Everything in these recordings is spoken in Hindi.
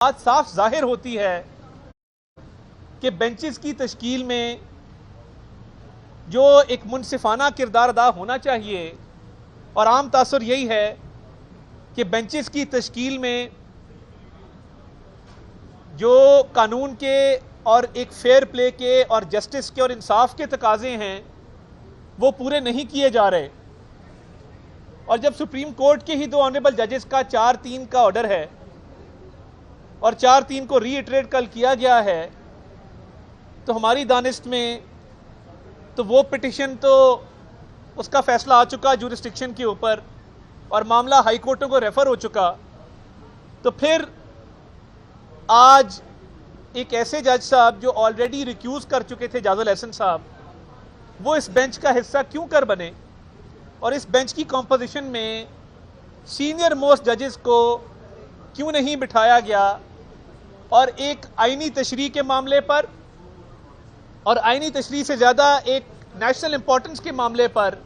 बात साफ जाहिर होती है कि बेंचेस की तश्कील में जो एक मुनसिफाना किरदार अदा होना चाहिए, और आम तासुर यही है कि बेंचेस की तश्कील में जो कानून के और एक फेयर प्ले के और जस्टिस के और इंसाफ के तकाजे हैं वो पूरे नहीं किए जा रहे। और जब सुप्रीम कोर्ट के ही दो ऑनरेबल जजेस का 4-3 का ऑर्डर है और 4-3 को रीइटरेट कल किया गया है, तो हमारी दानिश में तो वो पिटिशन तो उसका फैसला आ चुका जुरिस्डिक्शन के ऊपर और मामला हाई कोर्टों को रेफर हो चुका। तो फिर आज एक ऐसे जज साहब जो ऑलरेडी रिक्यूज कर चुके थे, जाजुल एहसन साहब, वो इस बेंच का हिस्सा क्यों कर बने और इस बेंच की कॉम्पोजिशन में सीनियर मोस्ट जजेस को क्यों नहीं बिठाया गया, और एक आईनी तशरीह के मामले पर और आईनी तशरीह से ज़्यादा एक नेशनल इंपॉर्टेंस के मामले पर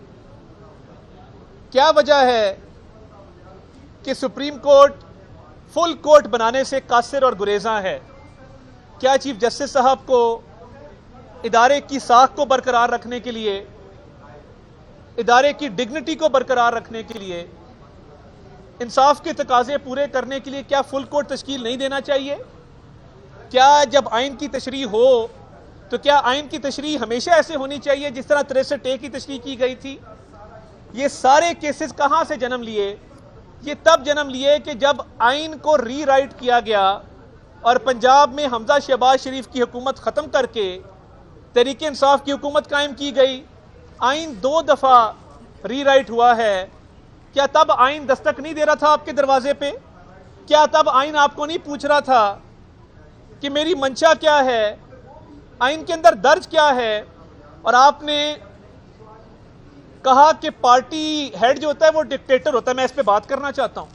क्या वजह है कि सुप्रीम कोर्ट फुल कोर्ट बनाने से कासिर और गुरेजा है। क्या चीफ जस्टिस साहब को इदारे की साख को बरकरार रखने के लिए, इदारे की डिग्निटी को बरकरार रखने के लिए, इंसाफ के तकाजे पूरे करने के लिए क्या फुल कोर्ट तश्कील नहीं देना चाहिए? क्या जब आइन की तशरीह हो तो क्या आइन की तशरीह हमेशा ऐसे होनी चाहिए जिस तरह 63A की तशरीह की गई थी? ये सारे केसेस कहां से जन्म लिए? ये तब जन्म लिए कि जब आइन को रीराइट किया गया और पंजाब में हमजा शहबाज शरीफ की हुकूमत ख़त्म करके तहरीक इंसाफ की हुकूमत कायम की गई। आइन 2 दफ़ा रीराइट हुआ है। क्या तब आइन दस्तक नहीं दे रहा था आपके दरवाजे पे? क्या तब आइन आपको नहीं पूछ रहा था कि मेरी मंशा क्या है, आइन के अंदर दर्ज क्या है? और आपने कहा कि पार्टी हेड जो होता है वो डिक्टेटर होता है। मैं इस पे बात करना चाहता हूं।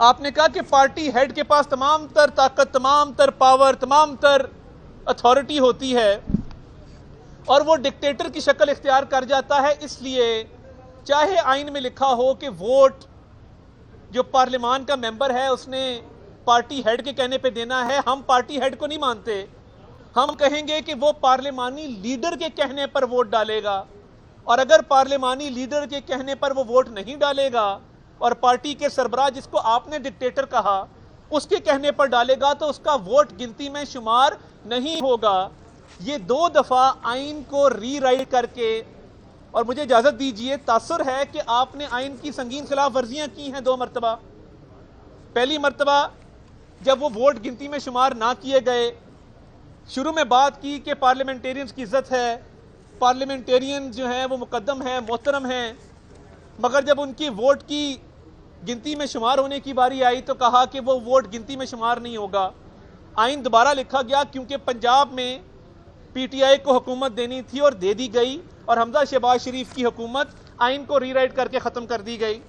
आपने कहा कि पार्टी हेड के पास तमाम तर ताकत, तमाम तर पावर, तमाम तर अथॉरिटी होती है और वो डिक्टेटर की शक्ल इख्तियार कर जाता है। इसलिए चाहे आइन में लिखा हो कि वोट जो पार्लियामान का मेंबर है उसने पार्टी हेड के कहने पे देना है, हम पार्टी हेड को नहीं मानते। हम कहेंगे कि वो पार्लियामानी लीडर के कहने पर वोट डालेगा, और अगर पार्लियामानी लीडर के कहने पर वो वोट नहीं डालेगा और पार्टी के सरबराह जिसको आपने डिक्टेटर कहा उसके कहने पर डालेगा तो उसका वोट गिनती में शुमार नहीं होगा। ये 2 दफा आइन को रीराइट करके, और मुझे इजाजत दीजिए, तासुर है कि आपने आइन की संगीन खिलाफ वर्जियां की हैं 2 मरतबा। पहली मरतबा जब वो वोट गिनती में शुमार ना किए गए, शुरू में बात की कि पार्लियामेंटेरियंस की इज्जत है, पार्लियामेंटेरियन जो है वो मुकद्दम है, मोहतरम है, मगर जब उनकी वोट की गिनती में शुमार होने की बारी आई तो कहा कि वो वोट गिनती में शुमार नहीं होगा। आइन दोबारा लिखा गया क्योंकि पंजाब में पीटीआई को हुकूमत देनी थी और दे दी गई, और हमजा शहबाज शरीफ की हुकूमत आइन को रीराइट करके ख़त्म कर दी गई।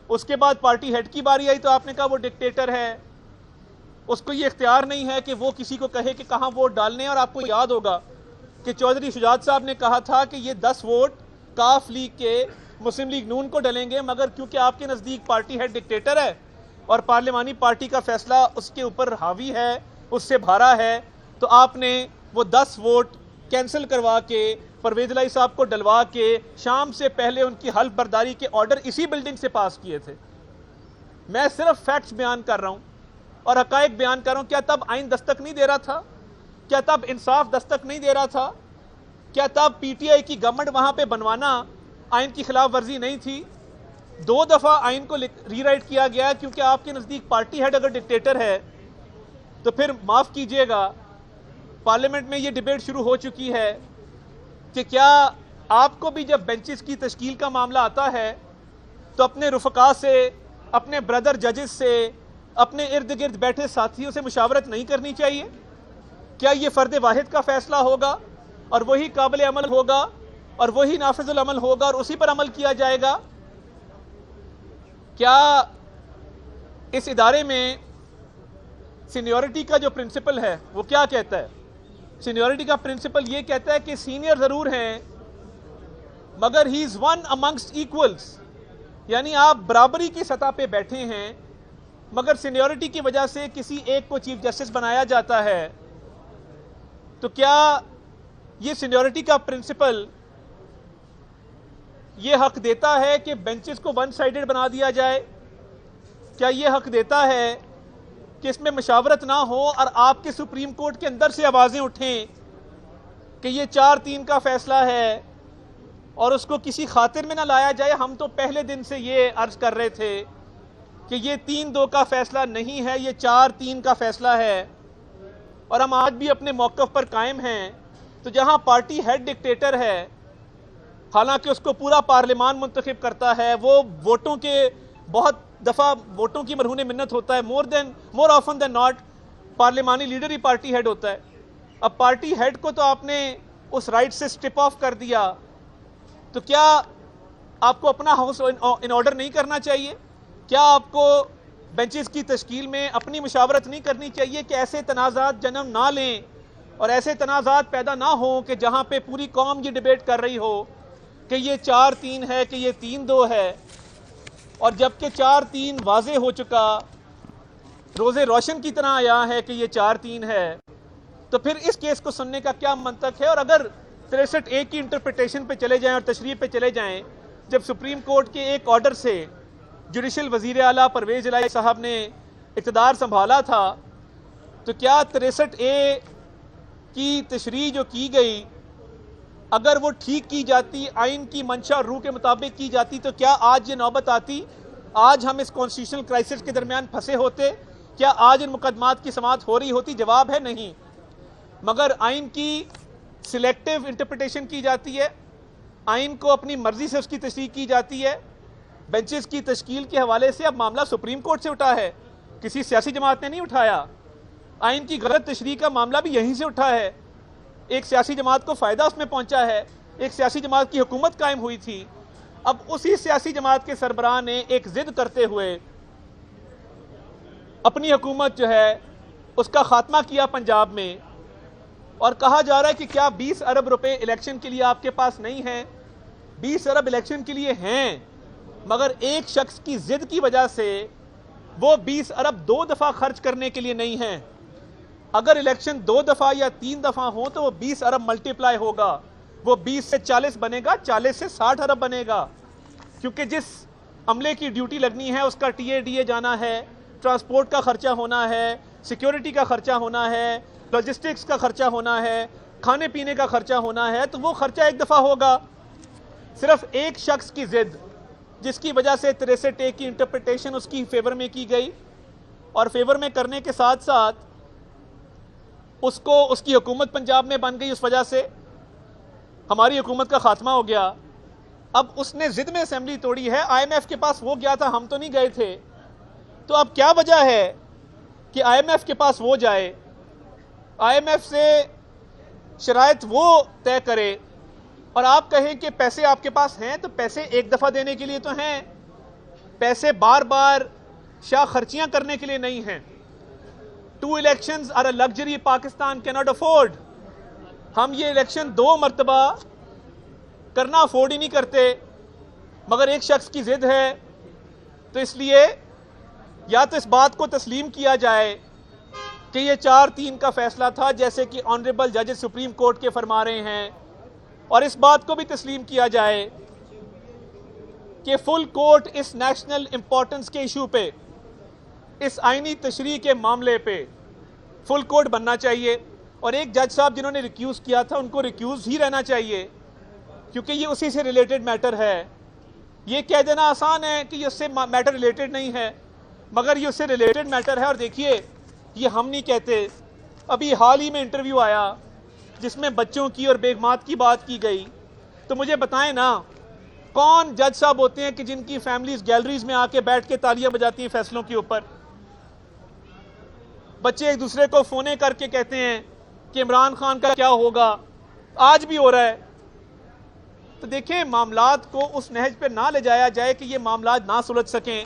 उसके बाद पार्टी हेड की बारी आई तो आपने कहा वो डिक्टेटर है, उसको ये इख्तियार नहीं है कि वो किसी को कहे कि कहाँ वोट डालने हैं। और आपको याद होगा कि चौधरी शुजात साहब ने कहा था कि ये 10 वोट काफ लीग के मुस्लिम लीग नून को डलेंगे, मगर क्योंकि आपके नज़दीक पार्टी हेड डिक्टेटर है और पार्लियामानी पार्टी का फैसला उसके ऊपर हावी है, उससे भारा है, तो आपने वो 10 वोट कैंसिल करवा के परवेज इलाही साहब को डलवा के शाम से पहले उनकी हल्फ बर्दारी के ऑर्डर इसी बिल्डिंग से पास किए थे। मैं सिर्फ फैक्ट्स बयान कर रहा हूं और हकायक बयान कर रहा हूं। क्या तब आइन दस्तक नहीं दे रहा था? क्या तब इंसाफ दस्तक नहीं दे रहा था? क्या तब पीटीआई की गवर्नमेंट वहां पे बनवाना आइन की खिलाफ वर्जी नहीं थी? 2 दफा आइन को रीराइट किया गया क्योंकि आपके नजदीक पार्टी हेड अगर डिक्टेटर है तो फिर माफ कीजिएगा, पार्लियामेंट में ये डिबेट शुरू हो चुकी है कि क्या आपको भी जब बेंचेस की तश्कील का मामला आता है तो अपने रुफका से, अपने ब्रदर जजेस से, अपने इर्द गिर्द बैठे साथियों से मुशावरत नहीं करनी चाहिए? क्या ये फर्द वाहिद का फैसला होगा और वही काबिल अमल होगा और वही नाफिजुल अमल होगा और उसी पर अमल किया जाएगा? क्या इस इदारे में सीनियरिटी का जो प्रिंसिपल है वो क्या कहता है? सीनियरिटी का प्रिंसिपल ये कहता है कि सीनियर जरूर हैं मगर he is one amongst equals, यानी आप बराबरी की सतह पे बैठे हैं मगर सीनियरिटी की वजह से किसी एक को चीफ जस्टिस बनाया जाता है, तो क्या ये सीनियरिटी का प्रिंसिपल ये हक देता है कि बेंचेस को वन साइडेड बना दिया जाए? क्या ये हक देता है कि इसमें मशावरत ना हो और आपके सुप्रीम कोर्ट के अंदर से आवाज़ें उठें कि ये 4-3 का फैसला है और उसको किसी खातिर में ना लाया जाए? हम तो पहले दिन से ये अर्ज कर रहे थे कि ये 3-2 का फैसला नहीं है, ये 4-3 का फैसला है, और हम आज भी अपने मौक़िफ़ पर कायम हैं। तो जहां पार्टी हेड डिक्टेटर है, हालांकि उसको पूरा पार्लियामान मुंतखब करता है, वो वोटों के बहुत दफ़ा वोटों की मरहून मिन्नत होता है, मोर ऑफन देन नॉट पार्लियामानी लीडर ही पार्टी हेड होता है। अब पार्टी हेड को तो आपने उस राइट से स्ट्रिप ऑफ कर दिया, तो क्या आपको अपना हाउस इन ऑर्डर नहीं करना चाहिए? क्या आपको बेंचेस की तश्कील में अपनी मुशावरत नहीं करनी चाहिए कि ऐसे तनाज़ात जन्म ना लें और ऐसे तनाज़ात पैदा ना हो कि जहां पे पूरी कौम ये डिबेट कर रही हो कि ये 4-3 है कि ये 3-2 है, और जबकि 4-3 वाजे हो चुका, रोज़े रोशन की तरह आया है कि ये 4-3 है, तो फिर इस केस को सुनने का क्या मंतक है? और अगर 63A की इंटरप्रिटेशन पे चले जाएं और तशरीह पे चले जाएं, जब सुप्रीम कोर्ट के एक ऑर्डर से जुडिशल वज़ीर आला परवेज़ इलाही साहब ने इक़्तिदार संभाला था, तो क्या 63A की तशरीह जो की गई, अगर वो ठीक की जाती, आइन की मंशा और रूह के मुताबिक की जाती, तो क्या आज ये नौबत आती? आज हम इस कॉन्स्टिट्यूशनल क्राइसिस के दरमियान फंसे होते? क्या आज इन मुकदमात की समाअत हो रही होती? जवाब है नहीं। मगर आइन की सिलेक्टिव इंटरप्रिटेशन की जाती है, आइन को अपनी मर्जी से उसकी तशरीह की जाती है। बेंचेस की तश्कील के हवाले से अब मामला सुप्रीम कोर्ट से उठा है, किसी सियासी जमात ने नहीं उठाया। आइन की गलत तशरीह का मामला भी यहीं से उठा है, एक सियासी जमात को फ़ायदा उसमें पहुंचा है, एक सियासी जमात की हुकूमत कायम हुई थी। अब उसी सियासी जमात के सरबराह ने एक जिद करते हुए अपनी हुकूमत जो है उसका खात्मा किया पंजाब में, और कहा जा रहा है कि क्या 20 अरब रुपए इलेक्शन के लिए आपके पास नहीं है? 20 अरब इलेक्शन के लिए हैं, मगर एक शख्स की जिद की वजह से वो 20 अरब 2 दफ़ा खर्च करने के लिए नहीं है। अगर इलेक्शन 2 दफ़ा या 3 दफ़ा हो तो वो 20 अरब मल्टीप्लाई होगा, वो 20 से 40 बनेगा, 40 से 60 अरब बनेगा, क्योंकि जिस अमले की ड्यूटी लगनी है उसका TADA जाना है, ट्रांसपोर्ट का खर्चा होना है, सिक्योरिटी का खर्चा होना है, लॉजिस्टिक्स का खर्चा होना है, खाने पीने का खर्चा होना है, तो वो खर्चा एक दफ़ा होगा। सिर्फ एक शख्स की जिद, जिसकी वजह से 63A की इंटरप्रिटेशन उसकी फेवर में की गई, और फेवर में करने के साथ साथ उसको उसकी हुकूमत पंजाब में बन गई, उस वजह से हमारी हुकूमत का खात्मा हो गया। अब उसने जिद में असेंबली तोड़ी है। IMF के पास वो गया था, हम तो नहीं गए थे, तो अब क्या वजह है कि IMF के पास वो जाए, IMF से शराइत वो तय करे, और आप कहें कि पैसे आपके पास हैं, तो पैसे एक दफ़ा देने के लिए तो हैं, पैसे बार बार शाह खर्चियाँ करने के लिए नहीं हैं। 2 elections are a luxury Pakistan can not afford. हम ये इलेक्शन 2 मरतबा करना अफोर्ड ही नहीं करते, मगर एक शख्स की जिद है, तो इसलिए या तो इस बात को तस्लीम किया जाए कि ये 4-3 का फैसला था, जैसे कि ऑनरेबल जजेस सुप्रीम कोर्ट के फरमा रहे हैं, और इस बात को भी तस्लीम किया जाए कि फुल कोर्ट इस नेशनल इंपॉर्टेंस के इशू पे, इस आईनी तशरीह के मामले पे फुल कोर्ट बनना चाहिए, और एक जज साहब जिन्होंने रिक्यूज़ किया था उनको रिक्यूज़ ही रहना चाहिए, क्योंकि ये उसी से रिलेटेड मैटर है। ये कह देना आसान है कि ये उससे मैटर रिलेटेड नहीं है, मगर ये उससे रिलेटेड मैटर है। और देखिए, ये हम नहीं कहते, अभी हाल ही में इंटरव्यू आया जिसमें बच्चों की और बेगमात की बात की गई, तो मुझे बताएं ना, कौन जज साहब होते हैं कि जिनकी फैमिलीज गैलरीज में आके बैठ के तालियां बजाती हैं फैसलों के ऊपर? बच्चे एक दूसरे को फोने करके कहते हैं कि इमरान खान का क्या होगा, आज भी हो रहा है। तो देखें, मामलात को उस नहज पे ना ले जाया जाए कि ये मामलात ना सुलझ सकें।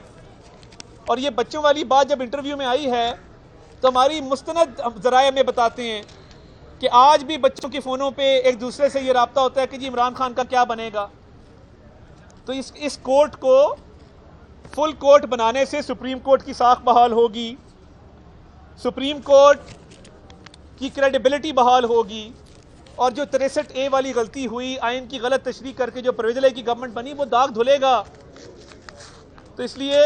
और ये बच्चों वाली बात जब इंटरव्यू में आई है, तो हमारी मुस्तनद ज़राए में बताते हैं कि आज भी बच्चों के फ़ोनों पे एक दूसरे से ये राब्ता होता है कि जी इमरान खान का क्या बनेगा। तो इस कोर्ट को फुल कोर्ट बनाने से सुप्रीम कोर्ट की साख बहाल होगी, सुप्रीम कोर्ट की क्रेडिबिलिटी बहाल होगी, और जो 63A वाली गलती हुई, आइन की गलत तशरीह करके जो प्रोविजनल की गवर्नमेंट बनी, वो दाग धुलेगा। तो इसलिए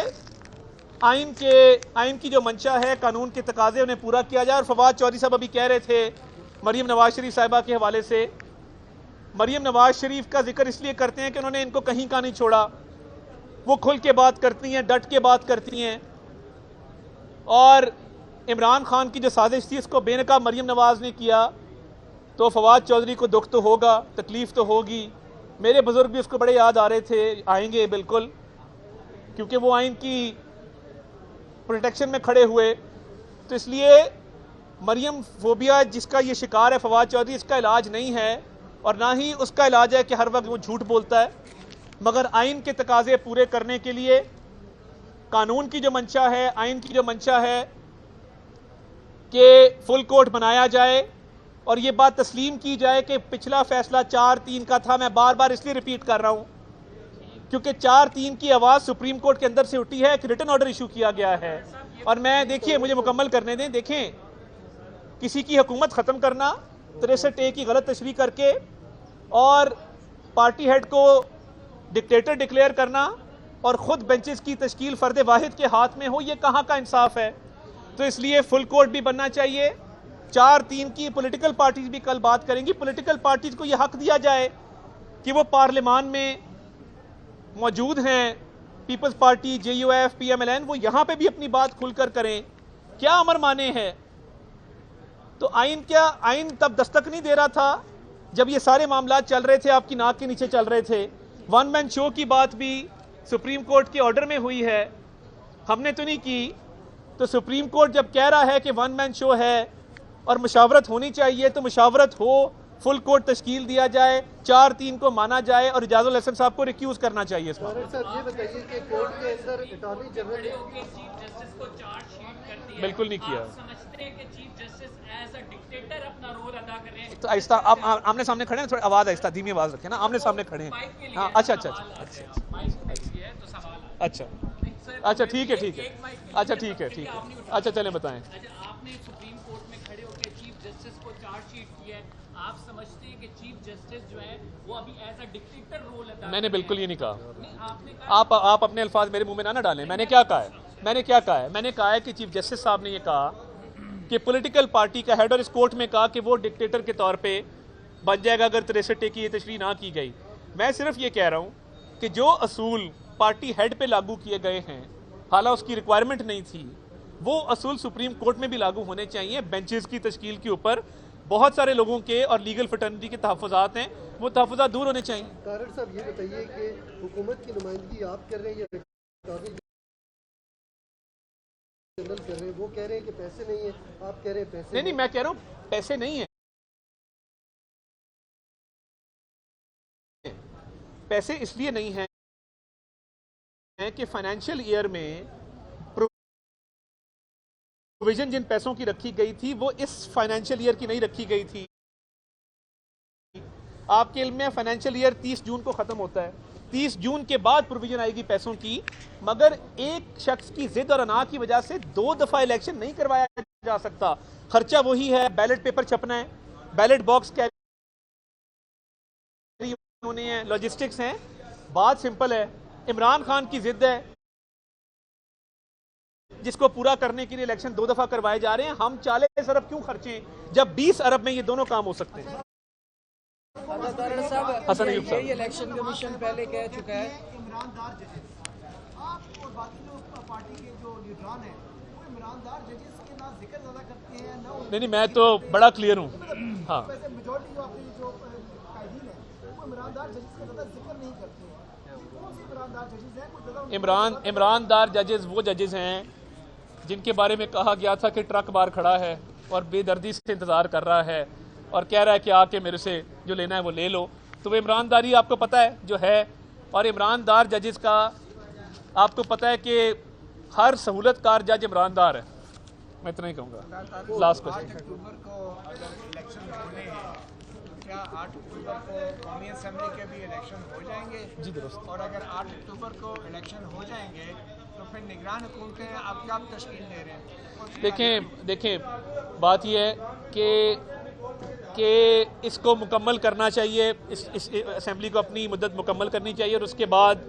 आइन की जो मंशा है, कानून के तकाजे उन्हें पूरा किया जाए। और फवाद चौधरी साहब अभी कह रहे थे मरीम नवाज शरीफ साहिबा के हवाले से, मरीम नवाज शरीफ का जिक्र इसलिए करते हैं कि उन्होंने इनको कहीं का नहीं छोड़ा, वो खुल के बात करती हैं, डट के बात करती हैं, और इमरान खान की जो साजिश थी उसको बेनकाब मरीम नवाज ने किया, तो फवाद चौधरी को दुख तो होगा, तकलीफ तो होगी। मेरे बुजुर्ग भी उसको बड़े याद आ रहे थे, आएंगे बिल्कुल, क्योंकि वो आइन की प्रोटेक्शन में खड़े हुए। तो इसलिए मरियम फोबिया जिसका ये शिकार है फवाद चौधरी, इसका इलाज नहीं है, और ना ही उसका इलाज है कि हर वक्त वो झूठ बोलता है। मगर आइन के तकाजे पूरे करने के लिए कानून की जो मंशा है, आइन की जो मंशा है कि फुल कोर्ट बनाया जाए, और ये बात तस्लीम की जाए कि पिछला फैसला 4-3 का था। मैं बार बार इसलिए रिपीट कर रहा हूं क्योंकि 4-3 की आवाज़ सुप्रीम कोर्ट के अंदर से उठी है, एक रिटन ऑर्डर इशू किया गया है। और मैं, देखिए मुझे मुकम्मल करने दें, देखें किसी की हुकूमत ख़त्म करना 63A की गलत तशरीह करके और पार्टी हेड को डिक्टेटर डिक्लेयर करना और ख़ुद बेंचेस की तश्कील फ़र्द वाहिद के हाथ में हो, ये कहाँ का इंसाफ है। तो इसलिए फुल कोर्ट भी बनना चाहिए। 4-3 की पॉलिटिकल पार्टीज भी कल बात करेंगी, पॉलिटिकल पार्टीज को यह हक दिया जाए कि वो पार्लियामान में मौजूद हैं, पीपल्स पार्टी, JUF, PMLN, वो यहाँ पे भी अपनी बात खुलकर करें। क्या अमर माने है? तो आइन तब दस्तक नहीं दे रहा था जब ये सारे मामला चल रहे थे, आपकी नाक के नीचे चल रहे थे। वन मैन शो की बात भी सुप्रीम कोर्ट के ऑर्डर में हुई है, हमने तो नहीं की। तो सुप्रीम कोर्ट जब कह रहा है कि वन मैन शो है और मुशावरत होनी चाहिए, तो मुशावरत हो, फुल कोर्ट तश्कील दिया जाए, 4-3 को माना जाए और इजाजुल हसन साहब को रिक्यूज करना चाहिए। इस बात ये बताइए कि कोर्ट के अंदर अटॉर्नी जनरल के चीफ जस्टिस को चार्जशीट कर दिया, बिल्कुल नहीं किया। आप समझते हैं कि chief justice as a dictator अपना रोल अदा कर रहे हैं? तो आहिस्ता, आप आमने सामने खड़े हैं, थोड़ी आवाज आहिस्ता, धीमी आवाज रखें ना, आमने सामने खड़े हैं। हाँ, अच्छा, अच्छा, ठीक है, अच्छा, ठीक है, अच्छा, चलें बताएं। आपने सुप्रीम कोर्ट में खड़े होकर चीफ जस्टिस को चार्जशीट किया है, आप समझते हैं कि चीफ जस्टिस जो है वो अभी एज अ डिक्टेटर रोल अदा? मैंने बिल्कुल ये नहीं कहा। आपने कहा, आप अपने अल्फाज मेरे मुंह में ना डालें। मैंने क्या कहा है? मैंने कहा है कि चीफ जस्टिस साहब ने ये कहा कि पॉलिटिकल पार्टी का हेड, और इस कोर्ट में कहा कि वो डिक्टेटर के तौर पे बन जाएगा अगर 63A की ये तशरीह ना की गई। मैं सिर्फ ये कह रहा हूँ कि जो असूल पार्टी हेड पे लागू किए गए हैं, हालांकि उसकी रिक्वायरमेंट नहीं थी, वो असूल सुप्रीम कोर्ट में भी लागू होने चाहिए। बेंचेस की तश्कील के ऊपर बहुत सारे लोगों के और लीगल फटर्निटी के तहफ़्फ़ुज़ात हैं, वो तहफ़्फ़ुज़ात दूर होने चाहिए। कारर साहब ये बताइए कि हुकूमत की नुमाइंदगी आप कर रहे हैं या अटॉर्नी जनरल कर रहे हैं? वो कह रहे हैं कि पैसे नहीं है, आप कह रहे हैं पैसे नहीं, मैं कह रहा हूँ पैसे नहीं है, पैसे इसलिए नहीं है कि फाइनेंशियल ईयर में प्रोविजन जिन पैसों की रखी गई थी वो इस फाइनेंशियल ईयर की नहीं रखी गई थी। आपके इल्म में फाइनेंशियल ईयर 30 जून को खत्म होता है, 30 जून के बाद प्रोविजन आएगी पैसों की। मगर एक शख्स की जिद और अना की वजह से 2 दफा इलेक्शन नहीं करवाया जा सकता। खर्चा वही है, बैलेट पेपर छपना है, बैलेट बॉक्स कैरी होने हैं, लॉजिस्टिक्स हैं। बात सिंपल है, इमरान खान की जिद है जिसको पूरा करने के लिए इलेक्शन 2 दफा करवाए जा रहे हैं। हम 40 अरब क्यों खर्चें जब 20 अरब में ये दोनों काम हो सकते हैं। हसन अयूब साहब, इलेक्शन कमीशन पहले कह चुका है ईमानदार जजेस, आप और बाकी जो पार्टी के जो लीडरान हैं वो ईमानदार जजेस के ना जिक्र ज़्यादा करते हैं ना। नहीं, मैं तो बड़ा क्लियर हूँ। हाँ, वैसे मेजॉरिटी जो आपकी जो कायदीन है वो ईमानदार जजेस का ज़्यादा जिक्र नहीं करते हैं। कौन से ईमानदार जजेस हैं? कुछ ज़्यादा ईमानदार जजेस वो जजेस हैं जिनके बारे में कहा गया था कि ट्रक बार खड़ा है और बेदर्दी से इंतज़ार कर रहा है और कह रहा है कि आके मेरे से जो लेना है वो ले लो। तो वो ईमानदारी आपको पता है जो है। और ईमानदार जजेस का आपको पता है कि हर सहूलतकार जज ईमानदार है। मैं इतना ही कहूँगा। लास्ट क्वेश्चन, 8 अक्टूबर को अगर इलेक्शन होने हैं तो क्या 8 अक्टूबर को कौमी असम्बली के भी इलेक्शन हो जाएंगे? जी दुरुस्त। और अगर 8 अक्टूबर को इलेक्शन हो जाएंगे तो फिर निगरान हुकूमतें आप क्या तश्कील दे रहे हैं? देखें बात यह है कि इसको मुकम्मल करना चाहिए, इस असेंबली को अपनी मुद्दत मुकम्मल करनी चाहिए और उसके बाद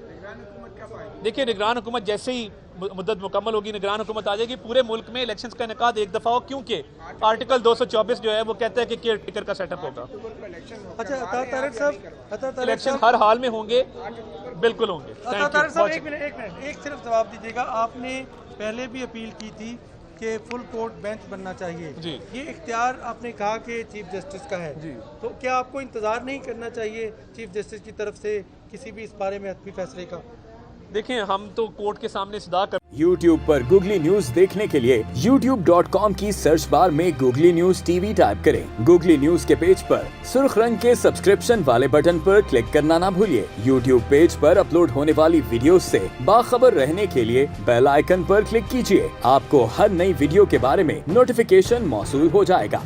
देखिए निगरान हुकूमत जैसे ही मुद्दत मुकम्मल होगी निगरान हुकूमत आ जाएगी। पूरे मुल्क में इलेक्शंस का इनेकाद एक दफ़ा हो, क्योंकि आर्टिकल 224 जो है वो कहता है कि केयर टेकर का सेटअप होगा। अच्छा तारिक साहब, इलेक्शन हर हाल में होंगे, बिल्कुल होंगे। तारिक साहब एक मिनट एक सिर्फ जवाब दीजिएगा। आपने पहले भी अपील की थी कि फुल कोर्ट बेंच बनना चाहिए जी। ये इख्तियार आपने कहा कि चीफ जस्टिस का है जी। तो क्या आपको इंतजार नहीं करना चाहिए चीफ जस्टिस की तरफ से किसी भी इस बारे में हतमी फैसले का? देखें हम तो कोर्ट के सामने सदा कर YouTube पर गूगली न्यूज देखने के लिए youtube.com की सर्च बार में गूगली न्यूज टीवी टाइप करें। गूगली न्यूज के पेज पर सुर्ख रंग के सब्सक्रिप्शन वाले बटन पर क्लिक करना ना भूलिए। YouTube पेज पर अपलोड होने वाली वीडियो से बाखबर रहने के लिए बेल आइकन पर क्लिक कीजिए। आपको हर नई वीडियो के बारे में नोटिफिकेशन मौसूल हो जाएगा।